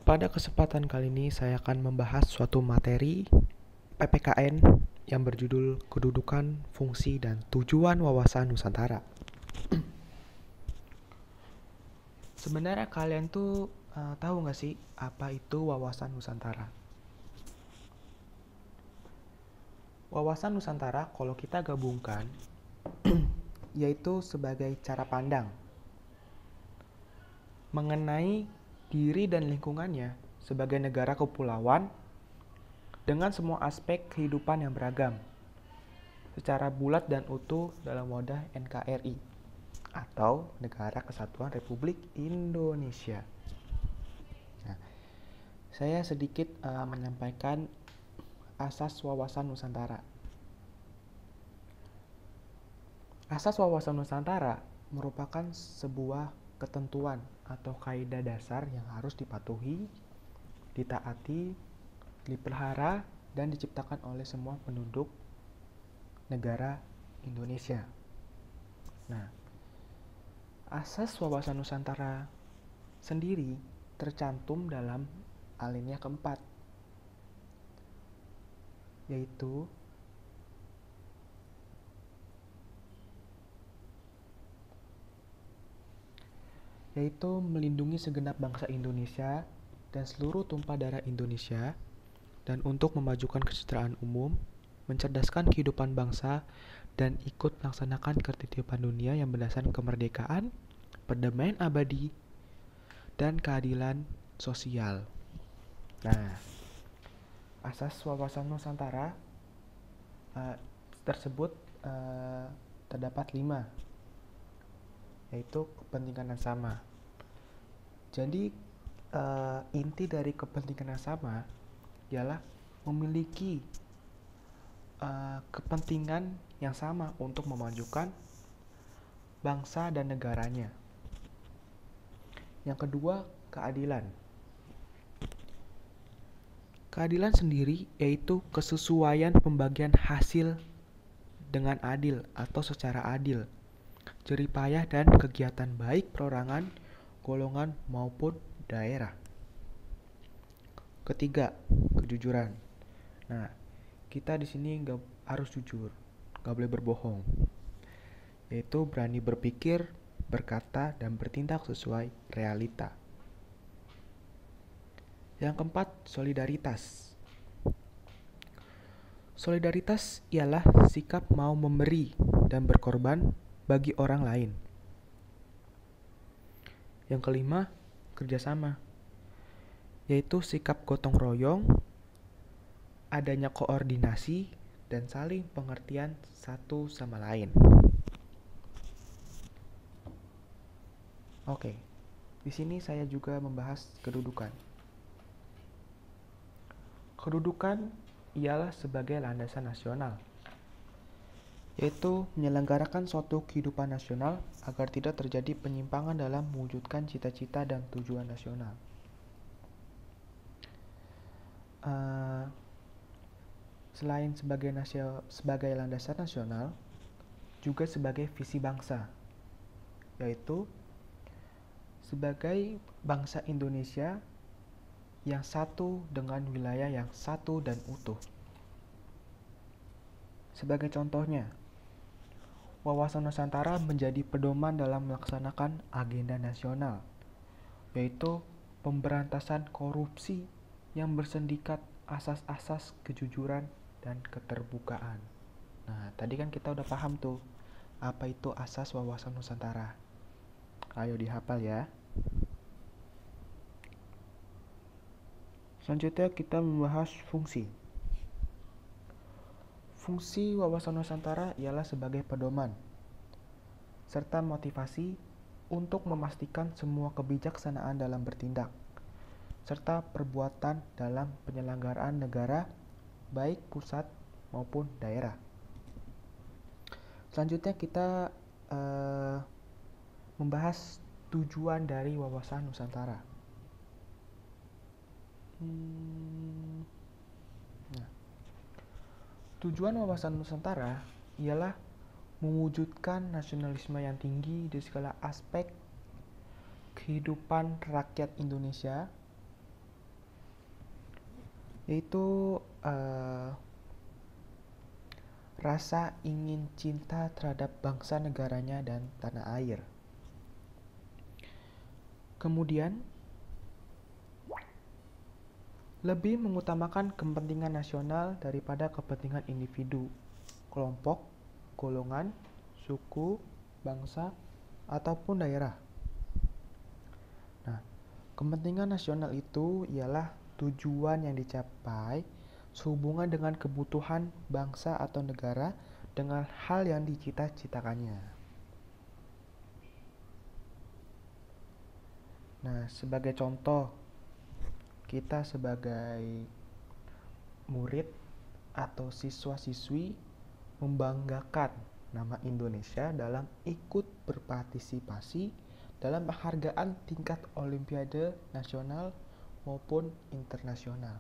Pada kesempatan kali ini saya akan membahas suatu materi PPKN yang berjudul Kedudukan, Fungsi, dan Tujuan Wawasan Nusantara. Sebenarnya kalian tuh tahu nggak sih apa itu Wawasan Nusantara? Wawasan Nusantara kalau kita gabungkan yaitu sebagai cara pandang mengenai diri dan lingkungannya sebagai negara kepulauan dengan semua aspek kehidupan yang beragam secara bulat dan utuh dalam wadah NKRI atau Negara Kesatuan Republik Indonesia. Nah, saya sedikit menyampaikan asas wawasan Nusantara. Asas wawasan Nusantara merupakan sebuah ketentuan atau kaidah dasar yang harus dipatuhi, ditaati, dipelihara, dan diciptakan oleh semua penduduk negara Indonesia. Nah, asas wawasan Nusantara sendiri tercantum dalam alinea keempat, yaitu melindungi segenap bangsa Indonesia dan seluruh tumpah darah Indonesia, dan untuk memajukan kesejahteraan umum, mencerdaskan kehidupan bangsa, dan ikut melaksanakan ketertiban dunia yang berdasarkan kemerdekaan, perdamaian abadi, dan keadilan sosial. Nah, asas wawasan Nusantara tersebut terdapat 5, yaitu kepentingan yang sama. Jadi inti dari kepentingan yang sama ialah memiliki kepentingan yang sama untuk memajukan bangsa dan negaranya. Yang kedua, keadilan. Keadilan sendiri yaitu kesesuaian pembagian hasil dengan adil atau secara adil, jeripayah dan kegiatan baik perorangan, golongan maupun daerah. Ketiga, kejujuran. Nah, kita di sini harus jujur, nggak boleh berbohong, yaitu berani berpikir, berkata, dan bertindak sesuai realita. Yang keempat, solidaritas. Solidaritas ialah sikap mau memberi dan berkorban bagi orang lain. Yang kelima, kerjasama, yaitu sikap gotong royong, adanya koordinasi, dan saling pengertian satu sama lain. Oke, di sini saya juga membahas kedudukan. Kedudukan ialah sebagai landasan nasional, yaitu menyelenggarakan suatu kehidupan nasional agar tidak terjadi penyimpangan dalam mewujudkan cita-cita dan tujuan nasional. Selain sebagai landasan nasional, juga sebagai visi bangsa, yaitu sebagai bangsa Indonesia yang satu dengan wilayah yang satu dan utuh. Sebagai contohnya, wawasan Nusantara menjadi pedoman dalam melaksanakan agenda nasional, yaitu pemberantasan korupsi yang bersindikat asas-asas kejujuran dan keterbukaan. Nah, tadi kan kita udah paham tuh apa itu asas wawasan Nusantara. Ayo dihafal ya. Selanjutnya kita membahas fungsi. Fungsi wawasan Nusantara ialah sebagai pedoman serta motivasi untuk memastikan semua kebijaksanaan dalam bertindak serta perbuatan dalam penyelenggaraan negara baik pusat maupun daerah. Selanjutnya kita membahas tujuan dari wawasan Nusantara. Nah, tujuan wawasan Nusantara ialah mewujudkan nasionalisme yang tinggi di segala aspek kehidupan rakyat Indonesia yaitu rasa ingin cinta terhadap bangsa negaranya dan tanah air. Kemudian, lebih mengutamakan kepentingan nasional daripada kepentingan individu, kelompok, golongan, suku, bangsa, ataupun daerah. Nah, kepentingan nasional itu ialah tujuan yang dicapai sehubungan dengan kebutuhan bangsa atau negara dengan hal yang dicita-citakannya. Nah, sebagai contoh, kita sebagai murid atau siswa-siswi membanggakan nama Indonesia dalam ikut berpartisipasi dalam penghargaan tingkat olimpiade nasional maupun internasional.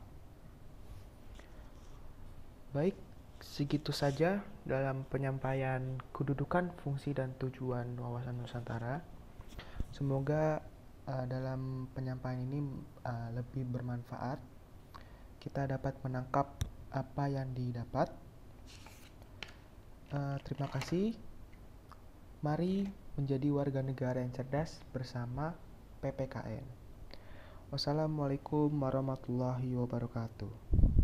Baik, segitu saja dalam penyampaian kedudukan, fungsi, dan tujuan wawasan Nusantara. Semoga dalam penyampaian ini lebih bermanfaat. Kita dapat menangkap apa yang didapat. Terima kasih. Mari menjadi warga negara yang cerdas bersama PPKN. Wassalamualaikum warahmatullahi wabarakatuh.